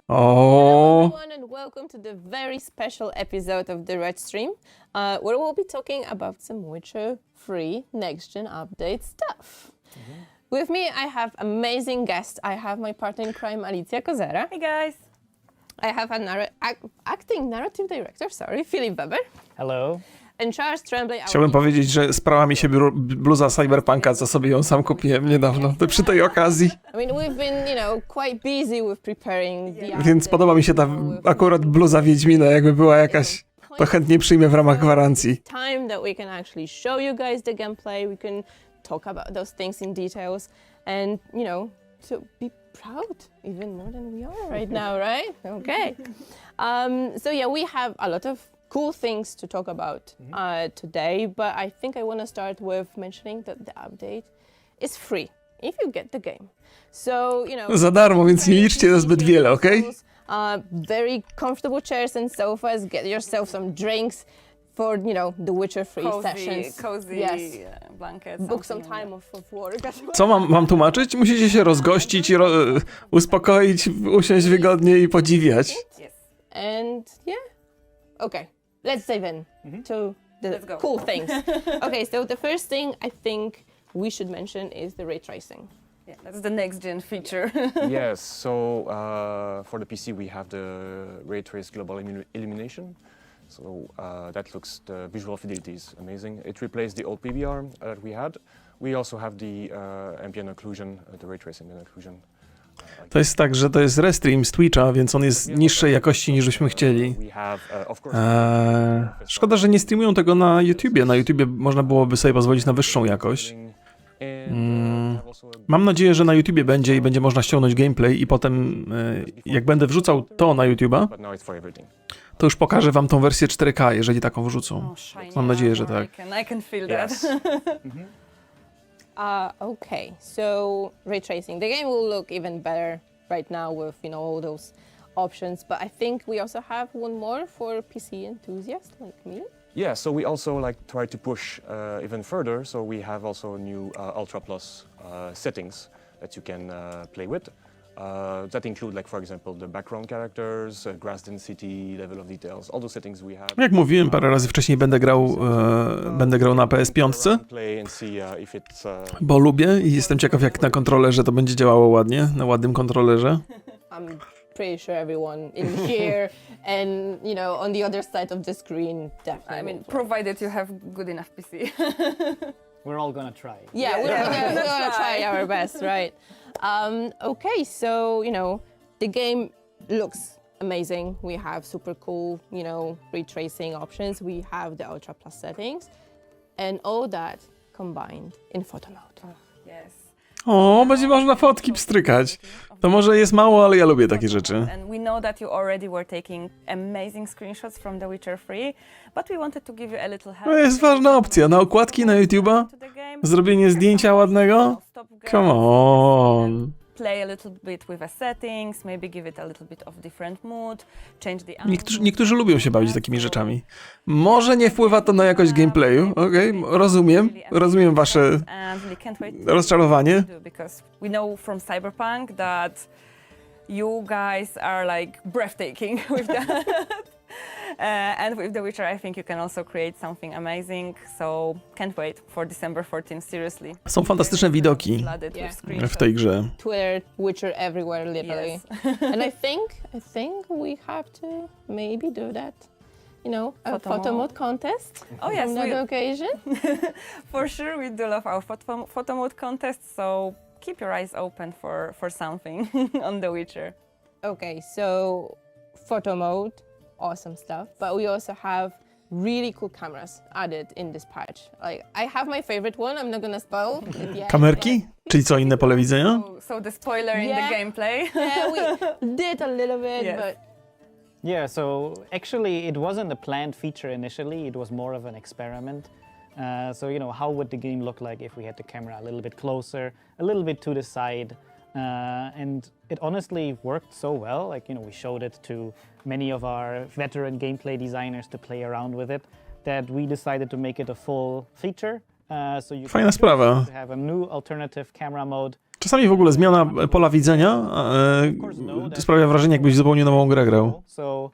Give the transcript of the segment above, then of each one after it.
O, Everyone, and welcome to the very special episode of the Red Stream, where we'll be talking about some Witcher 3 next-gen update stuff. With me, I have amazing guests. I have my partner in crime, Alicja Kozera. Hey guys! I have an acting narrative director, Filip Weber. Hello. And Charles Tremblay. chciałbym powiedzieć, że sprała mi się bluza Cyberpunka, co sobie ją sam kupiłem niedawno, to przy tej okazji. I mean, we've been, quite busy with preparing the Więc podoba mi się ta akurat bluza Wiedźmina, jakby była jakaś, to chętnie przyjmę w ramach gwarancji. Time that we can actually show you guys the gameplay, we can talk about those things in details, and, to be proud even more than we are right now, right? Okay. So yeah, we have a lot of cool things to talk about today, but I think I want to start with mentioning that the update is free if you get the game. So, Za darmo, więc nie liczcie na zbyt wiele, okej? Very comfortable chairs and sofas. Get yourself some drinks for, the Witcher 3 sessions. Cozy blankets. Book some time off of work. Co mam tłumaczyć? Musicie się rozgościć, uspokoić, usiąść wygodnie i podziwiać. Yes. And yeah, okay, let's dive in to the Let's go. cool things. Okay, so the first thing I think we should mention is the ray tracing. Yeah, that's the next gen feature. Yes, so for the PC we have the ray trace global illumination. So the visual fidelity is amazing. It replaced the old PBR that we had. We also have the ambient occlusion, the ray tracing ambient occlusion. To jest tak, że to jest restream z Twitcha, więc on jest niższej jakości niż byśmy chcieli. Szkoda, że nie streamują tego na YouTubie. Na YouTubie można byłoby sobie pozwolić na wyższą jakość. Mam nadzieję, że na YouTubie będzie i będzie można ściągnąć gameplay i potem jak będę wrzucał to na YouTuba, to już pokażę wam tą wersję 4K, jeżeli taką wrzucą. Mam nadzieję, że tak. I can feel that. Okay, so ray tracing. The game will look even better right now with, all those options, but I think we also have one more for PC enthusiasts like me. Yeah, so we also try to push even further. So we have also new Ultra Plus settings that you can play with. That include, for example, the background characters, grass density, level of details, all those settings we have. Jak mówiłem parę razy wcześniej, będę grał na PS5, bo lubię i jestem ciekaw, jak na kontrolerze to będzie działało ładnie, na ładnym kontrolerze. I'm pretty sure everyone in here and, on the other side of the screen definitely. I mean, provided you have good enough PC. We're all gonna try. Yeah, we're gonna try our best, right? Okay, so, the game looks amazing. We have super cool, ray tracing options. We have the Ultra Plus settings and all that combined in photo mode. Yes. O, będzie można fotki pstrykać. To może jest mało, ale ja lubię takie rzeczy. And we know that you already were taking amazing screenshots from The Witcher 3, but we wanted to give you a little help. To jest ważna opcja. Na okładki na YouTube'a zrobienie zdjęcia ładnego? Come on. Play a little bit with the settings, maybe give it a little bit of different mood, change the Niektórzy lubią się bawić takimi rzeczami. Może nie wpływa to na jakość gameplayu, okej, rozumiem wasze rozczarowanie. Because we know from Cyberpunk that you guys are breathtaking with that. And with The Witcher I think you can also create something amazing, so can't wait for December 14th, seriously. Są fantastyczne widoki w tej grze. Twitter, Witcher everywhere, literally. Yes. And I think we have to maybe do that. A photo mode contest. Oh yes, on that occasion. For sure we do love our photo mode contest, so keep your eyes open for something on The Witcher. Okay, so photo mode, awesome stuff. But we also have really cool cameras added in this patch. I have my favorite one. I'm not gonna spoil it yet. Kamerki? Czyli co, inne pole widzenia? So the spoiler in the gameplay. Yeah, we did a little bit, Yes. but Yeah, so actually it wasn't a planned feature initially, it was more of an experiment. So, how would the game look like if we had the camera a little bit closer, a little bit to the side? And it honestly worked so well. We showed it to many of our veteran gameplay designers to play around with it, that we decided to make it a full feature. So you Fajna sprawa. have a new alternative camera mode Czasami w ogóle zmiana pola widzenia sprawia wrażenie, jakbyś zupełnie nową grę grał. So,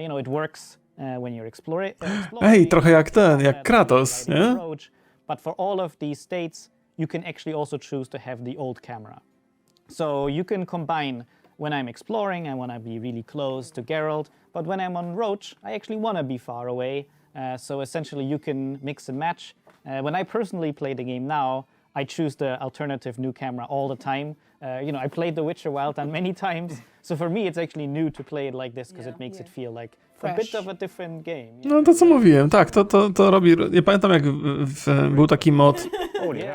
you know, it works when you're exploring. Ej, trochę jak ten, jak Kratos, nie? But for all of these states, you can actually also choose to have the old camera. So you can combine when I'm exploring, I want to be really close to Geralt, but when I'm on Roach, I actually want to be far away. So essentially you can mix and match. When I personally play the game now, I choose the alternative new camera all the time. You know, I played The Witcher Wild Hunt many times, so for me it's actually new to play it like this because it makes it feel like a bit of a different game. No to co mówiłem, tak, to robi... Ja pamiętam jak był taki mod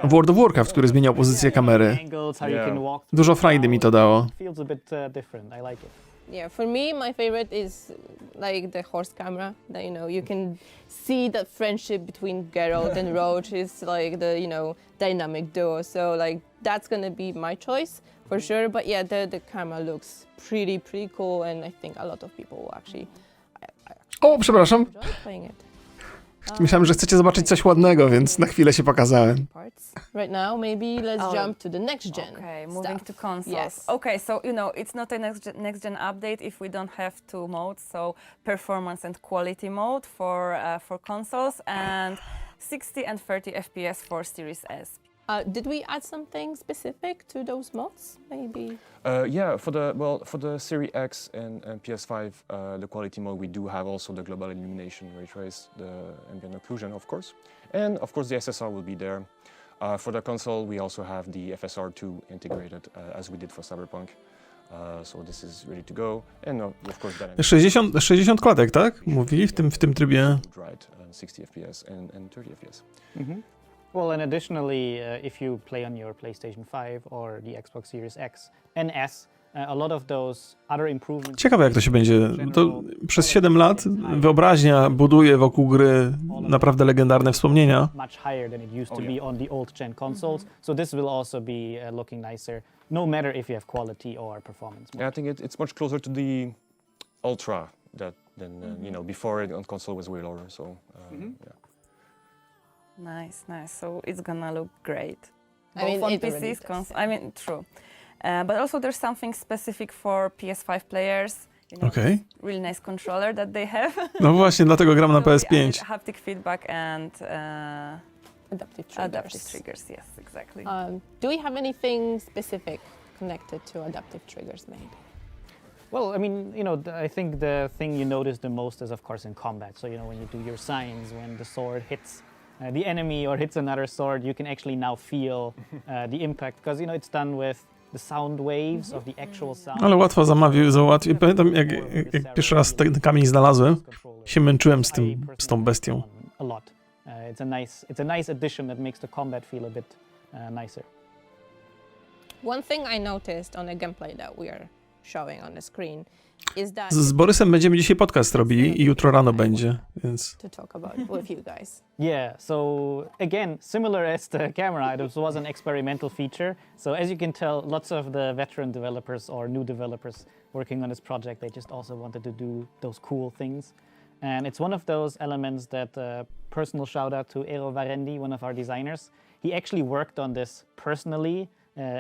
w World of Warcraft, który zmieniał pozycję kamery. Angles, how you can walk through Dużo frajdy mi to dało. It feels a bit different. I like it. Yeah, for me, my favorite is like the horse camera. That, you know, you can see that friendship between Geralt and Roach is like the, you know, dynamic duo. So like that's gonna be my choice for sure. But yeah, the camera looks pretty cool, and I think a lot of people will actually O, przepraszam. enjoy playing it. Myślałem, że chcecie zobaczyć coś ładnego, więc na chwilę się pokazałem. Parts. Right now, maybe let's jump to the next gen. Okay, moving stuff. to consoles. Yes. Okay, so you know it's not a next gen update if we don't have two modes. So performance and quality mode for consoles, and 60 and 30 FPS for Series S. Did we add something specific to those mods? Maybe. Yeah, for the Series X and PS5, the quality mode, we do have also the global illumination, ray trace, the ambient occlusion, of course, and of course the SSR will be there. For the console, we also have the FSR2 integrated, as we did for Cyberpunk. So this is ready to go, and of course that 60 klatek, tak? Mówili w tym trybie. right, 60 FPS and 30 FPS. Well, and additionally, if you play on your PlayStation 5 or the Xbox Series X and S, a lot of those other improvements... Ciekawe jak to się będzie. To przez 7 lat wyobraźnia buduje wokół gry naprawdę legendarne wspomnienia. much higher than it used to be on the old gen consoles. So this will also be looking nicer, no matter if you have quality or performance. Yeah, I think it's much closer to the Ultra than you know, before it on console was way lower. So yeah. Nice. So it's gonna look great. I mean, Both on it already PCs, does. I mean, true. But also there's something specific for PS5 players. You know, Okej. really nice controller that they have. No właśnie, dlatego gram na So we PS5. added haptic feedback and Adaptive triggers. adaptive triggers. Yes, exactly. Do we have anything specific connected to adaptive triggers made? Well, I mean, you know, I think the thing you notice the most is, of course, in combat. So, you know, when you do your signs, when the sword hits the enemy or hits another sword, you can actually now feel the impact, because, you know, it's done with the sound waves of the actual sound. Ale łatwo załatwić. Pamiętam jak pierwszy raz ten kamień znalazłem, się męczyłem z tą bestią. A lot. It's a nice addition that makes the combat feel a bit nicer. One thing I noticed on the gameplay that we are showing on the screen is that Z Borysem będziemy dzisiaj podcast robili i jutro rano będzie, więc... to talk about with you guys. Yeah, so again, similar as the camera, it was an experimental feature. So as you can tell, lots of the veteran developers or new developers working on this project, they just also wanted to do those cool things. And it's one of those elements that personal shout out to Eero Varendi, one of our designers. He actually worked on this personally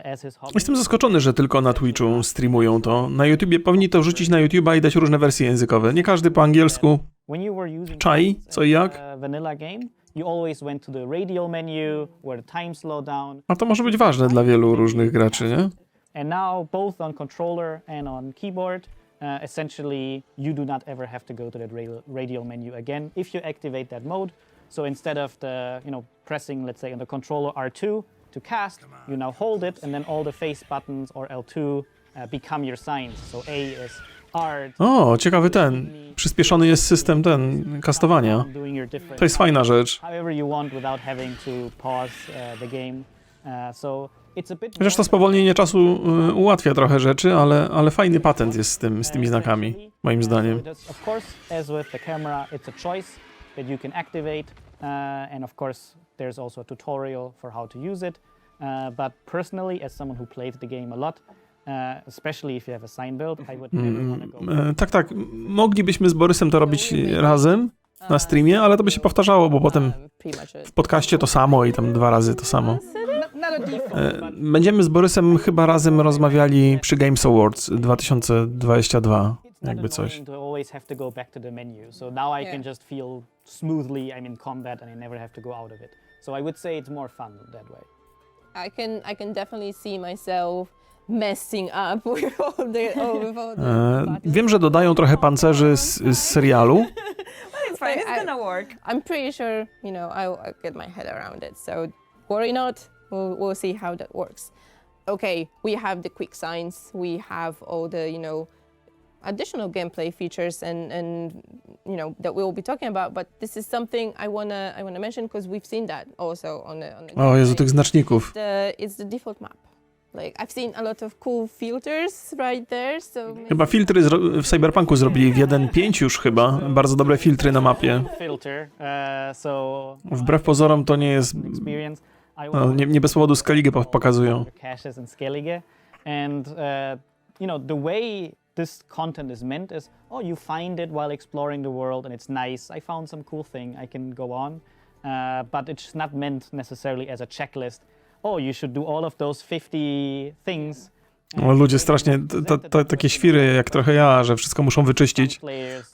as his hobby. Jestem zaskoczony, że tylko na Twitchu streamują to. Na YouTubie powinni to wrzucić na YouTube'a i dać różne wersje językowe. Nie każdy po angielsku. When you were using Czai, co i jak. vanilla game, you always went to the radial menu where the time slowed down. A to może być ważne dla wielu różnych graczy, nie? And now both on controller and on keyboard, essentially you do not ever have to go to that radial menu again if you activate that mode. So instead of the, you know, pressing, let's say on the controller R2 to cast, you now hold it and then all the face buttons or L2 become your signs. So A is R. O, ciekawy ten. Przyspieszony jest system kastowania. Doing your different To jest fajna rzecz. however you want without having to pause the game. So it's a bit Chociaż to spowolnienie czasu ułatwia trochę rzeczy, ale fajny patent jest z tymi znakami, moim zdaniem. Of course, as with the camera, it's a choice that you can activate, and of course, there's also a tutorial for how to use it. But personally, as someone who played the game a lot, especially if you have a sign build, I would never want to go. Tak. Moglibyśmy z Borysem to robić razem na streamie, ale to by się powtarzało, bo potem Pretty much it. w podcaście to samo i tam 2 razy to samo. not a default, but Będziemy z Borysem chyba razem rozmawiali przy Games Awards 2022, it's jakby not coś. annoying to always have to go back to the menu. So now I can Yeah. just feel smoothly I'm in combat and I never have to go out of it. So I would say it's more fun that way. I can definitely see myself messing up with all the Wiem, że dodają trochę pancerzy z serialu. It's fine, it's gonna work. I'm pretty sure, I'll get my head around it. So worry not. We'll see how that works. Okay, we have the quick signs. We have all the, additional gameplay features and that we'll be talking about. But this is something I wanna mention because we've seen that also on the O Jezu, gameplay. tych znaczników. It's the default map. Like I've seen a lot of cool filters right there. So Chyba filtry w Cyberpunku zrobili w 1.5 już chyba. Bardzo dobre filtry na mapie. Filter, so Wbrew pozorom to nie jest... experience. I No, nie bez powodu Skellige pokazują. caches and Skellige, and the way this content is meant is, you find it while exploring the world and it's nice. I found some cool thing, I can go on, but it's not meant necessarily as a checklist. You should do all of those 50 things. O, ludzie strasznie, takie świry jak trochę ja, że wszystko muszą wyczyścić.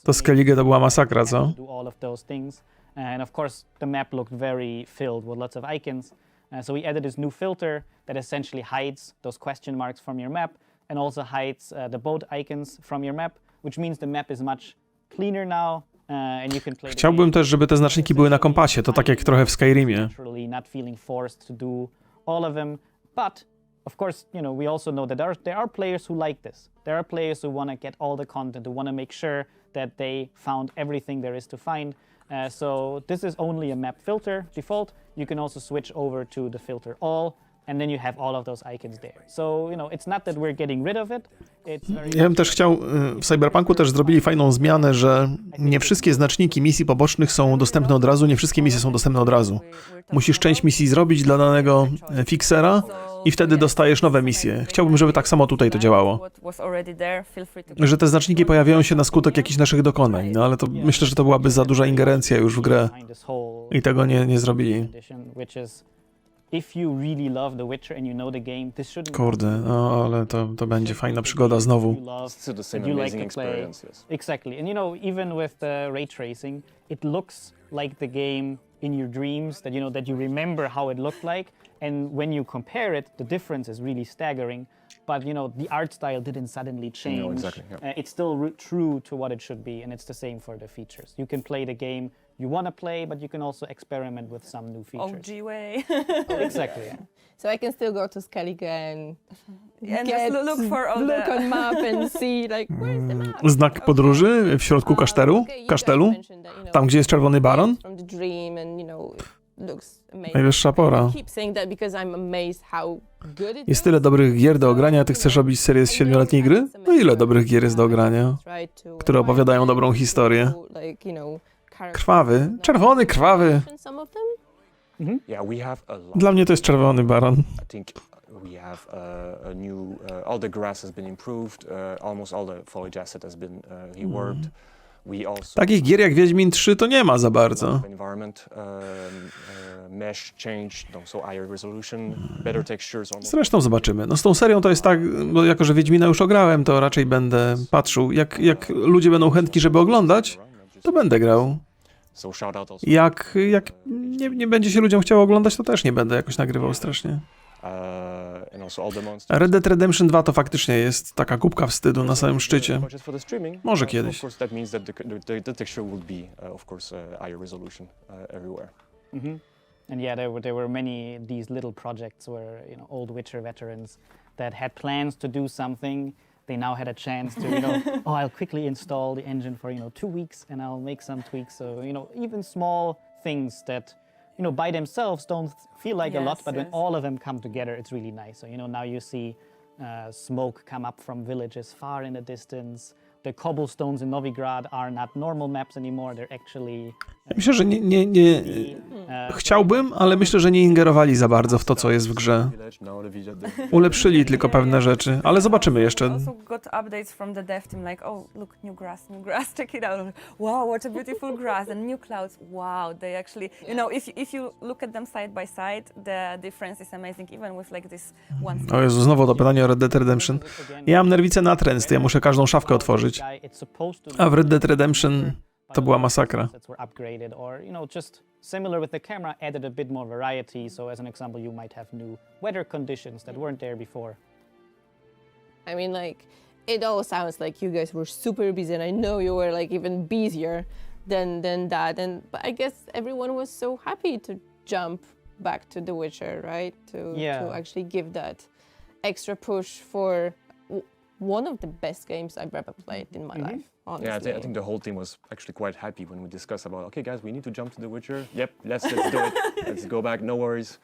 To Skellige to była masakra, co? Do all of those things, and of course the map looked very filled with lots of icons. So we added this new filter that essentially hides those question marks from your map and also hides the boat icons from your map, which means the map is much cleaner now. And you can play the Chciałbym game też, żeby te znaczniki były na kompasie, to tak jak trochę w Skyrimie. naturally, not feeling forced to do all of them. But of course, we also know that there are players who like this. There are players who want to get all the content, who want to make sure that they found everything there is to find. So this is only a map filter default. You can also switch over to the filter all, and then you have all of those icons there. So, it's not that we're getting rid of it. It's very Ja bym też chciał, w Cyberpunku też zrobili fajną zmianę, że nie wszystkie znaczniki misji pobocznych są dostępne od razu, nie wszystkie misje są dostępne od razu. Musisz część misji zrobić dla danego fixera i wtedy dostajesz nowe misje. Chciałbym, żeby tak samo tutaj to działało. Że te znaczniki pojawiają się na skutek jakichś naszych dokonań, no ale to myślę, że to byłaby za duża ingerencja już w grę behind this whole i tego nie zrobili. edition, which is if you really love The Witcher and you know the game, this shouldn't Kurde, no ale to będzie fajna przygoda znowu. you love, Still the that same you like amazing to play. experience, yes. Exactly. And even with the ray tracing, it looks like the game in your dreams that you remember how it looked like. And when you compare it, the difference is really staggering. But the art style didn't suddenly change. No, exactly, yeah. It's still true to what it should be, and it's the same for the features. You can play the game you want to play, but you can also experiment with some new features. OG way. Exactly. Yeah. So I can still go to Skellige and And just look for all look the... on map and see like where's the map. Znak podróży w środku kasztelu, tam gdzie jest czerwony baron. From the dream and it looks amazing. Najwyższa pora. I keep saying that because I'm amazed how good it Jest tyle dobrych gier do ogrania, ty chcesz robić serię z 7-letniej gry? No ile dobrych gier jest do ogrania, które opowiadają dobrą historię? Krwawy, czerwony krwawy. Some of them? Yeah, we have a lot. Dla mnie to jest czerwony baron. I think we have a new, all the grass has been improved, almost all the foliage asset has been reworked. We also Takich gier jak Wiedźmin 3 to nie ma za bardzo. environment, mesh changed, so higher resolution, better textures. Almost. Zresztą zobaczymy. No z tą serią to jest tak, bo jako że Wiedźmina już ograłem, to raczej będę patrzył. Jak ludzie będą chętni, żeby oglądać, to będę grał. So shout out also. Jak nie będzie się ludziom chciało oglądać, to też nie będę jakoś nagrywał strasznie. And also all the monsters. Red Dead Redemption 2 to faktycznie jest taka kubka wstydu na samym szczycie. Budget for the streaming. Może So kiedyś. Of course, that means that the texture will be, of course, higher resolution everywhere. And yeah, there were many these little projects where old Witcher veterans that had plans to do something. They now had a chance to I'll quickly install the engine for 2 weeks and I'll make some tweaks. So even small things that by themselves don't feel like a lot, but when all of them come together, it's really nice. So now you see smoke come up from villages far in the distance. The cobblestones in Novigrad are not normal maps anymore. They're actually Myślę, że Chciałbym, ale myślę, że nie ingerowali za bardzo w to, co jest w grze. Ulepszyli tylko pewne rzeczy, ale zobaczymy jeszcze. Also got updates from the dev team like, oh look, new grass, check it out. Wow, what a beautiful grass and new clouds. Wow, they actually, you know, if you look at them side by side, the difference is amazing, even with like this one. O Jezu, znowu to pytanie o Red Dead Redemption. Ja mam nerwicę natręt, to ja muszę każdą szafkę otworzyć. A w Red Dead Redemption to była masakra. Similar with the camera, added a bit more variety. So as an example, you might have new weather conditions that weren't there before. I mean, like, it all sounds like you guys were super busy, and I know you were like even busier than that. But I guess everyone was so happy to jump back to The Witcher, right? To actually give that extra push for one of the best games I've ever played in my life. Honestly. Yeah, I think the whole team was actually quite happy when we discussed about, okay guys, we need to jump to The Witcher. Yep, let's do it. Let's go back, no worries.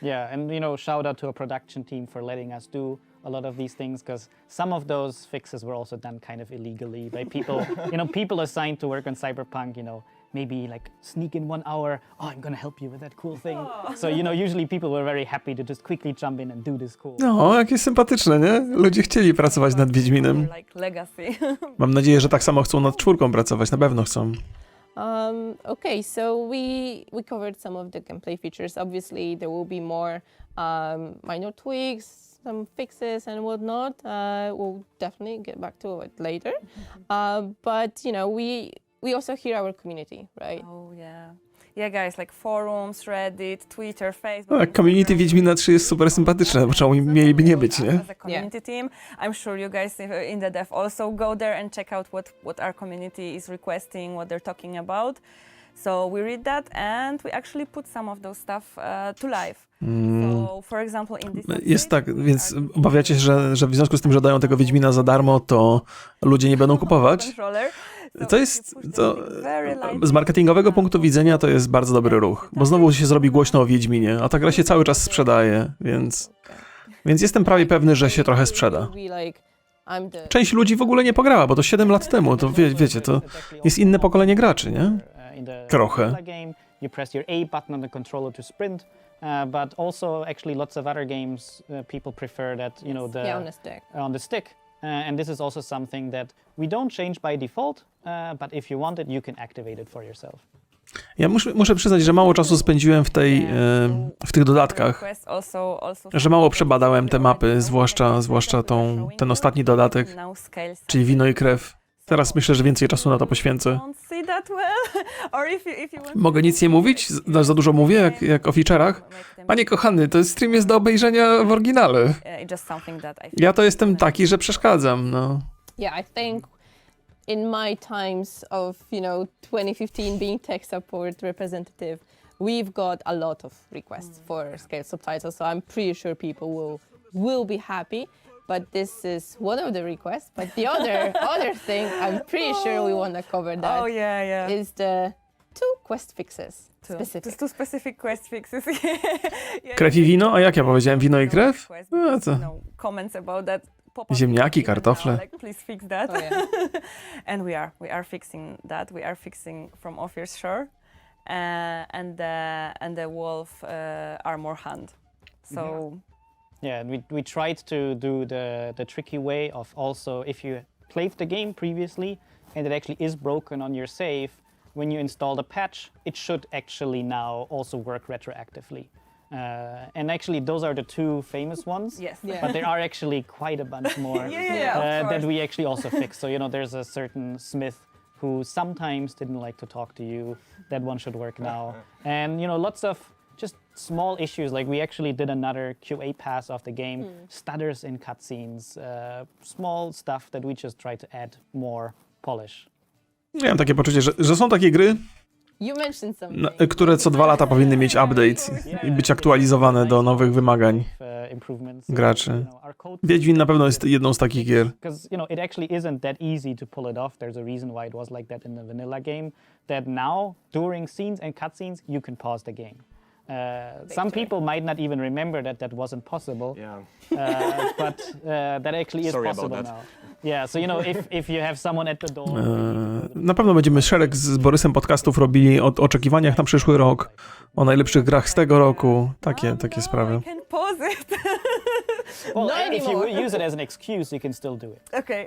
Yeah, and shout out to our production team for letting us do a lot of these things, because some of those fixes were also done kind of illegally by people, people assigned to work on Cyberpunk, maybe like sneak in 1 hour, oh, I'm gonna help you with that cool thing. So, usually people were very happy to just quickly jump in and do this cool. No, jakie sympatyczne, nie? Ludzie chcieli pracować nad Wiedźminem. Like legacy. Mam nadzieję, że tak samo chcą nad 4 pracować, na pewno chcą. Okay, so we covered some of the gameplay features. Obviously, there will be more minor tweaks, some fixes and whatnot. We'll definitely get back to it later. But we also hear our community, right? Oh yeah. Yeah, guys, like forums, Reddit, Twitter, Facebook. No, community Wiedźmina 3 jest super sympatyczne, bo czemu mieliby nie być, nie? As a community team, I'm sure you guys in the dev also go there and check out what our community is requesting, what they're talking about. So we read that and we actually put some of those stuff to life. So, for example, in this Jest tak, więc obawiacie się, że w związku z tym, że dają tego Wiedźmina za darmo, to ludzie nie będą kupować? To jest, z marketingowego punktu widzenia to jest bardzo dobry ruch, bo znowu się zrobi głośno o Wiedźminie, a ta gra się cały czas sprzedaje, więc jestem prawie pewny, że się trochę sprzeda. Część ludzi w ogóle nie pograła, bo to 7 lat temu, to wiecie, to jest inne pokolenie graczy, nie? Trochę. You press your A button on the controller to sprint, but also actually lots of other games people prefer that, on the stick. And this is also something that we don't change by default, but if you want it, you can activate it for yourself. Ja muszę przyznać, że mało czasu spędziłem w tych dodatkach, że mało przebadałem te mapy, zwłaszcza ten ostatni dodatek, czyli Wino i Krew. Teraz myślę, że więcej czasu na to poświęcę. Mogę nic nie mówić? Za dużo mówię, jak o featurach? Panie kochany, to stream jest do obejrzenia w oryginale. Ja to jestem taki, że przeszkadzam, no. Yeah, I think in my times of, 2015 being tech support representative, we've got a lot of requests for scaled subtitles, so I'm pretty sure people will be happy. But this is one of the requests. But the other thing, I'm pretty sure we want to cover that. Oh yeah. Is the 2 quest fixes. Just 2 specific quest fixes. Krew i wino? A jak ja powiedziałem? Wino i krew? No, co? Comments about that. Ziemniaki, kartofle. Like, please fix that. Oh, yeah. And we are fixing that. We are fixing from Offer's Shore, and the wolf armor hand. So. Yeah, we tried to do the tricky way of also, if you played the game previously and it actually is broken on your save, when you install the patch, it should actually now also work retroactively. And actually those are the 2 famous ones, yes. Yeah. But there are actually quite a bunch more that we actually also fixed. So, there's a certain smith who sometimes didn't like to talk to you. That one should work now. And, lots of just small issues, like we actually did another QA pass of the game, stutters in cutscenes, small stuff that we just try to add more polish. Ja mam takie poczucie, że są takie gry, które co 2 lata powinny mieć update i być aktualizowane do nowych wymagań graczy. Wiedźmin na pewno jest jedną z takich gier. Because it actually isn't that easy to pull it off. There's a reason why it was like that in the vanilla game. That now during scenes and cutscenes you can pause the game. Some people might not even remember that that wasn't possible, Yeah. but that actually is Sorry about possible that. now. Yeah, so if you have someone at the door. Na pewno będziemy szereg z Borysem podcastów robili o oczekiwaniach na przyszły rok, o najlepszych grach z tego roku, takie sprawy. I can pause it. Well, Not if you anymore. use it as an excuse, you can still do it. Okay.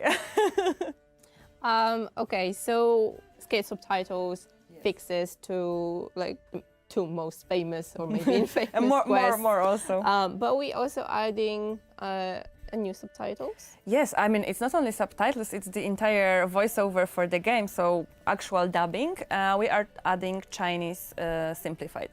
Okay, so skate subtitles, fixes to like the two most famous or maybe infamous And more quests. also. But we also adding a new subtitles. Yes, I mean, it's not only subtitles, it's the entire voiceover for the game, so actual dubbing. We are adding Chinese simplified.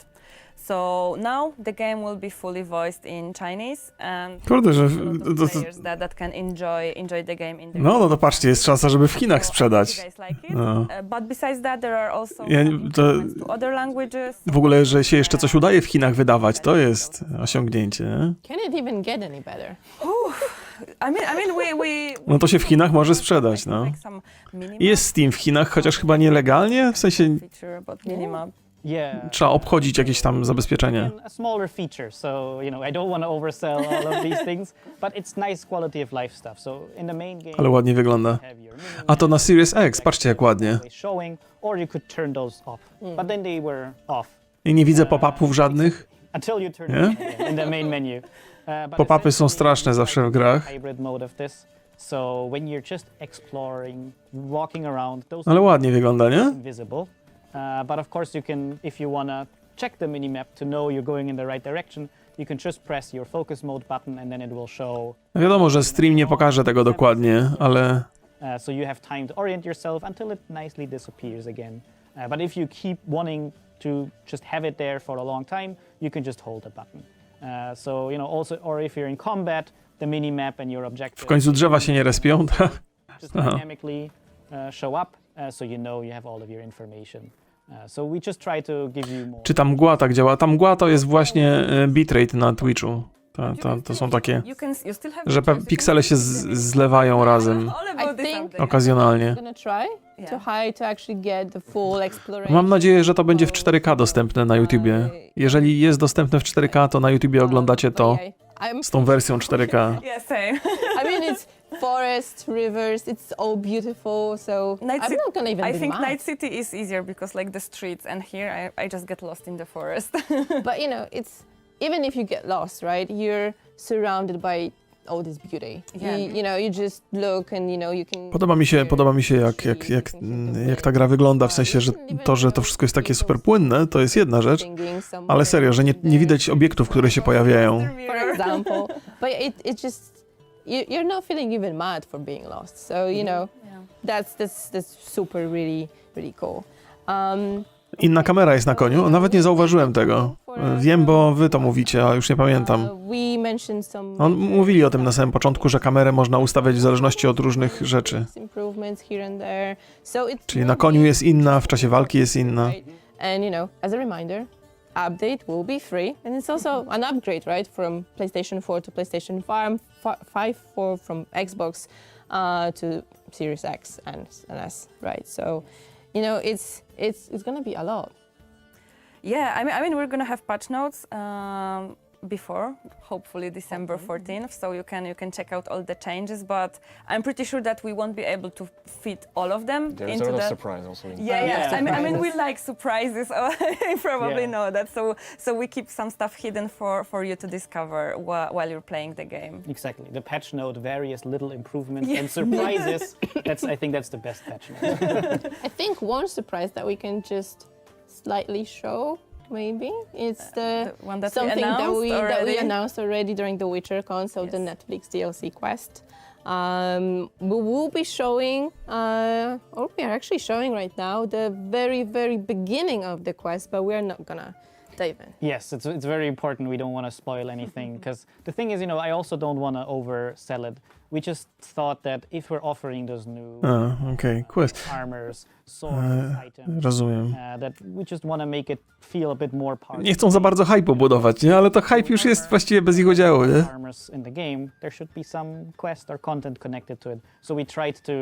So now the game will be fully voiced in Chinese and Kurde, że... players that can enjoy the game in the No to patrzcie, jest szansa, żeby w Chinach You sprzedać. guys like it? No. But besides that, there are also Ja nie- some to- improvements to other languages. W ogóle, że się jeszcze coś udaje w Chinach wydawać, to jest osiągnięcie, nie? Can it even get any better? I mean, we No to się w Chinach może sprzedać, no. like some minimap Jest Steam w Chinach, chociaż chyba nielegalnie, w sensie feature about minimap. Yeah. trzeba obchodzić jakieś tam zabezpieczenie. A smaller feature, so I don't want to oversell all of these things, but it's nice quality of life stuff. So in the main game, Ale ładnie wygląda. you have your mini A to na Series X, patrzcie jak ładnie. showing, or you could turn those off, but then they were off I nie widzę pop-upów żadnych. until you turn Yeah? them on again in the main menu. But Pop-upy są essentially, straszne zawsze w grach. hybrid mode of this. So when you're just exploring, walking around, those Ale ładnie wygląda, nie? invisible. But of course you can, if you want to check the minimap to know you're going in the right direction, you can just press your focus mode button and then it will show. Wiadomo, że stream nie pokaże tego dokładnie, ale So you have time to orient yourself until it nicely disappears again. But if you keep wanting to just have it there for a long time, you can just hold the button. So also, or if you're in combat, the minimap and your objective w końcu drzewa się nie respią. just dynamically show up, so you know you have all of your information. So we just try to give you more. Czy ta mgła tak działa? Ta mgła to jest właśnie bitrate na Twitchu. To są takie, You still have że piksele się zlewają razem all about I this think- update. okazjonalnie. I'm gonna try to hide to actually get the full exploration. Mam nadzieję, że to będzie w 4K dostępne na YouTubie. Jeżeli jest dostępne w 4K, to na YouTubie oglądacie to z tą wersją 4K. Yeah, same. I mean, it's forest, rivers, it's all beautiful. So Night I'm City- not gonna even I be think mad. Night City is easier because like the streets, and here I just get lost in the forest. But it's even if you get lost, right? You're surrounded by all this beauty. Yeah. You just look and you can. Podoba mi się jak ta gra wygląda, w sensie, że to wszystko jest takie super płynne, to jest jedna rzecz, ale serio, że nie widać obiektów, które się pojawiają. For example, but it just you're not feeling even mad for being lost. So that's super really cool. Inna kamera jest na koniu, nawet nie zauważyłem tego. Wiem, bo wy to mówicie, a już nie pamiętam. We mentioned some. Mówili o tym na samym początku, że kamerę można ustawiać w zależności od różnych rzeczy. Improvements here and there. So it's Czyli na koniu jest inna, w czasie walki jest inna. And as a reminder, update will be free, and it's also an upgrade, right, from PlayStation 4 to PlayStation 5 from Xbox to Series X and S, right? So, it's gonna be a lot. Yeah, I mean we're gonna have patch notes before, hopefully December 14th, so you can check out all the changes. But I'm pretty sure that we won't be able to fit all of them There's into a lot of that. surprise also. Yeah. I mean we Surprises. like surprises. You probably Yeah. know that. So we keep some stuff hidden for you to discover while you're playing the game. Exactly. The patch note, various little improvements and surprises. I think that's the best patch note. I think one surprise that we can just slightly show, maybe, it's the one that something we announced that we already. announced already during the Witcher con, so the Yes. Netflix DLC quest. We will be showing, or we are actually showing right now, the very beginning of the quest, but we're not gonna dive in. Yes, it's very important. We don't want to spoil anything because the thing is, I also don't want to oversell it. We just thought that if we're offering those new Okej, quest. armors, swords, items, Rozumiem. that we just want to make it feel a bit more part. Nie chcą za bardzo hype'u budować, nie? Ale to hype już jest właściwie bez ich udziału, nie? Armors in the game, there should be some quest or content connected to it. So we tried to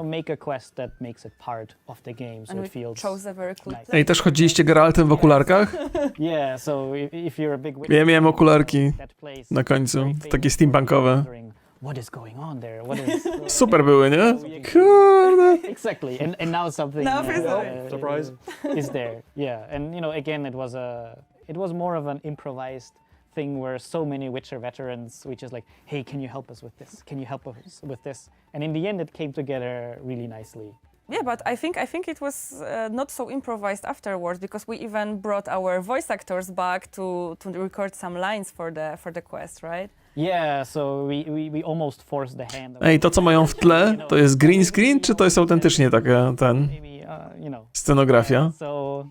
make a quest that makes it part of the game, so And it we feels chose a very cool nice. place. Ej, też chodziliście Geraltem w okularkach? Yeah, so if you're a big Witcher Ja miałem fan, okularki that place na is końcu, very takie famous for steampunkowe. wondering, what is going on there? What is Super były, nie? Kurde. exactly? And now something Now it's Surprise. is there. Yeah, and again, it was more of an improvised thing where so many Witcher veterans were just like, hey, can you help us with this? Can you help us with this? And in the end, it came together really nicely. Yeah, but I think it was not so improvised afterwards, because we even brought our voice actors back to record some lines for the quest, right? Yeah, so we almost forced the hand. Ej, to co mają w tle, to jest green screen, czy to jest autentycznie taka Maybe, scenografia? So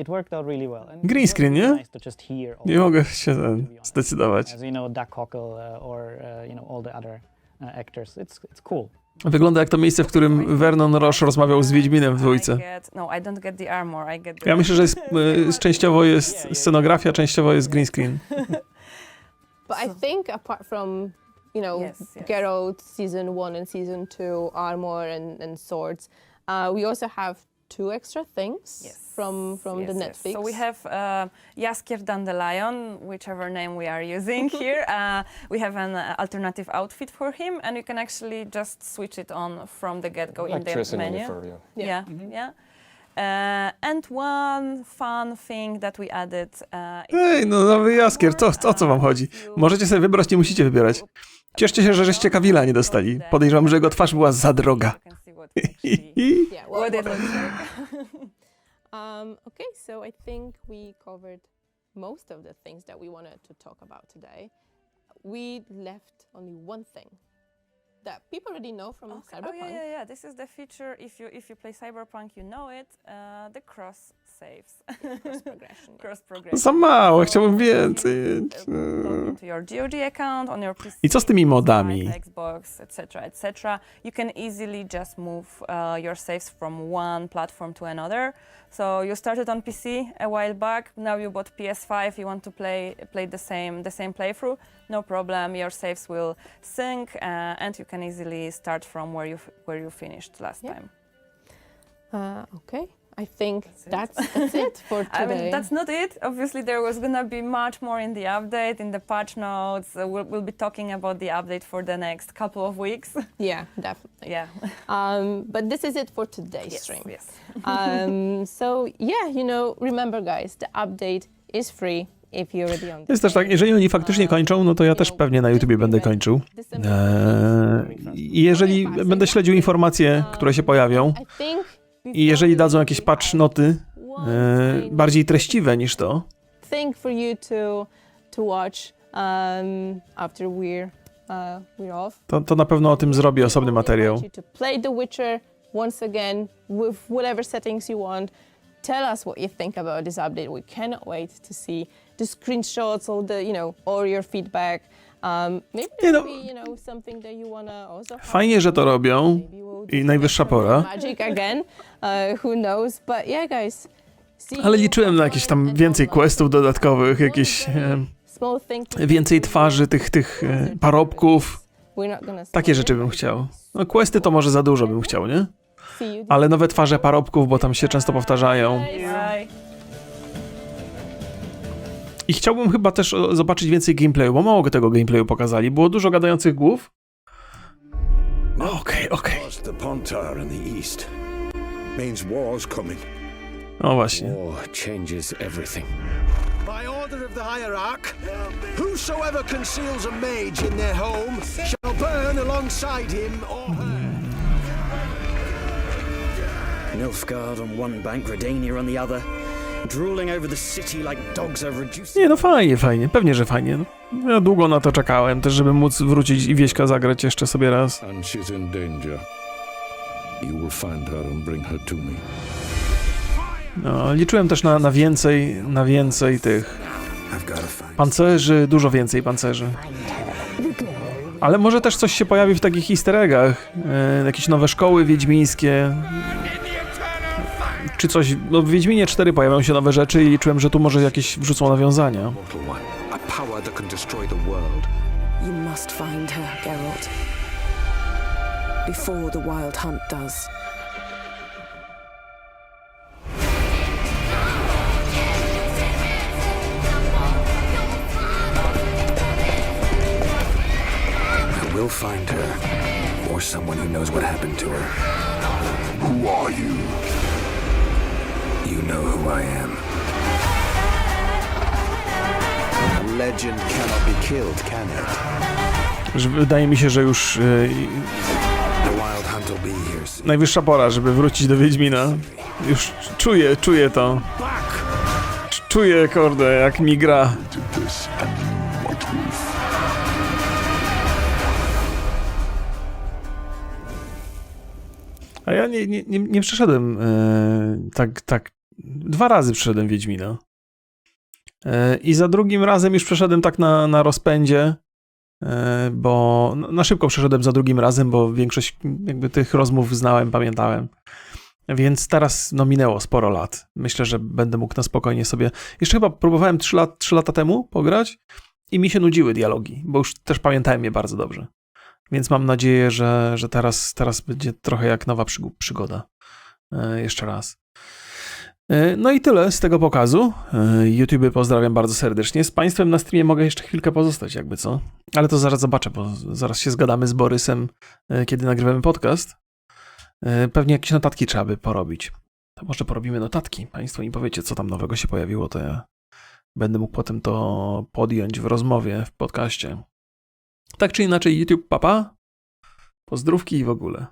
it worked out really well. And Green it was screen, really nie? nice to just hear all Nie the mogę actors, się to be honest. zdecydować. As Duck Cockle or all the other actors. It's cool. Wygląda jak to miejsce, w którym Vernon Roche rozmawiał z Wiedźminem w dwójce. I don't get the armor, I get the... Ja myślę, że częściowo jest scenografia, częściowo jest green screen. But I think apart from, Yes. Geralt Season 1 and Season 2, armor and swords, we also have 2 extra things from the Netflix. So we have Jaskier Dandelion, whichever name we are using here. We have an alternative outfit for him, and you can actually just switch it on from the get-go in the Actress in menu. Unifor, yeah. Yeah. And one fun thing that we added. Ej, no nowy Jaskier, o co wam chodzi? Możecie sobie wybrać, nie musicie wybierać. Cieszcie się, żeście Kawila nie dostali. Podejrzewam, że jego twarz była za droga. You can see what actually- Yeah, what it looks like. Okay, so I think we covered most of the things that we wanted to talk about today. We left only one thing that people already know from Cyberpunk. Yeah. This is the feature. If you play Cyberpunk, you know it. The cross saves, Cross progression. cross progression. Za mało, chciałbym więcej. Log into your GOG account on your PC. I co z tymi modami? Xbox, etc. You can easily just move your saves from one platform to another. So you started on PC a while back. Now you bought PS5. You want to play the same playthrough. No problem. Your saves will sync, and you can easily start from where you finished last time. Okay, I think that's it for today. I mean, that's not it. Obviously, there was gonna be much more in the update, in the patch notes. We'll be talking about the update for the next couple of weeks. Yeah, definitely. Yeah. But this is it for today's stream. Yes. So yeah, remember guys, the update is free if you're already on the Jest też tak, jeżeli oni faktycznie kończą, no to ja też pewnie na YouTubie będę kończył. I jeżeli będę śledził informacje, które się pojawią, i jeżeli dadzą jakieś patch noty bardziej treściwe niż to, thing for you to watch after we're off. to na pewno o tym zrobię osobny materiał. I want you to play The Witcher once again with whatever settings you want. Tell us what you think about this update. We cannot wait to see the screenshots, all your feedback. Maybe there will be, something that you wanna also have. Fajnie, że to robią i najwyższa pora. Magic again, who knows? But yeah, guys. Ale liczyłem na jakieś tam więcej questów dodatkowych, jakieś więcej twarzy tych parobków. Takie rzeczy bym chciał. No questy to może za dużo bym chciał, nie? Ale nowe twarze parobków, bo tam się często powtarzają. I chciałbym chyba też zobaczyć więcej gameplayu, bo mało tego gameplayu pokazali. Było dużo gadających głów. Okej. The Pontar in the east means war's coming. O właśnie. War changes everything. By order of the hierarch, whosoever conceals a mage in their home shall burn alongside him or her. Nilfgaard on one bank, Redania on the other, drooling over the city like dogs over a juicy... Nie, no fajnie, pewnie, że fajnie. No, ja długo na to czekałem, też żeby móc wrócić i Wieśka zagrać jeszcze sobie raz. And she's in danger. You will find her and bring her to me. No, liczyłem też na więcej tych pancerzy, dużo więcej pancerzy. Ale może też coś się pojawi w takich easter eggach, jakieś nowe szkoły wiedźmińskie, czy coś, no w Wiedźminie 4 pojawią się nowe rzeczy i liczyłem, że tu może jakieś wrzucą nawiązania. A power that can destroy the world. You must find her, Geralt. before the Wild Hunt does. We'll find her, or someone who knows what happened to her. Who are you? You know who I am. A legend cannot be killed, can it? Wydaje mi się, że już The Wild Hunt will be here soon. najwyższa pora, żeby wrócić do Wiedźmina. Już czuję to. Czuję, kurde, jak mi gra. A ja nie przeszedłem tak 2 razy przeszedłem Wiedźmina. I za drugim razem już przeszedłem tak na rozpędzie, bo na szybko przeszedłem za drugim razem, bo większość jakby tych rozmów znałem, pamiętałem. Więc teraz minęło sporo lat. Myślę, że będę mógł na spokojnie sobie... Jeszcze chyba próbowałem 3 lata temu pograć i mi się nudziły dialogi, bo już też pamiętałem je bardzo dobrze. Więc mam nadzieję, że teraz będzie trochę jak nowa przygoda. Jeszcze raz. No i tyle z tego pokazu. YouTube pozdrawiam bardzo serdecznie. Z Państwem na streamie mogę jeszcze chwilkę pozostać, jakby co. Ale to zaraz zobaczę, bo zaraz się zgadamy z Borysem, kiedy nagrywamy podcast. Pewnie jakieś notatki trzeba by porobić. To może porobimy notatki. Państwo mi powiecie, co tam nowego się pojawiło, to ja będę mógł potem to podjąć w rozmowie, w podcaście. Tak czy inaczej, YouTube, papa. Pozdrówki i w ogóle.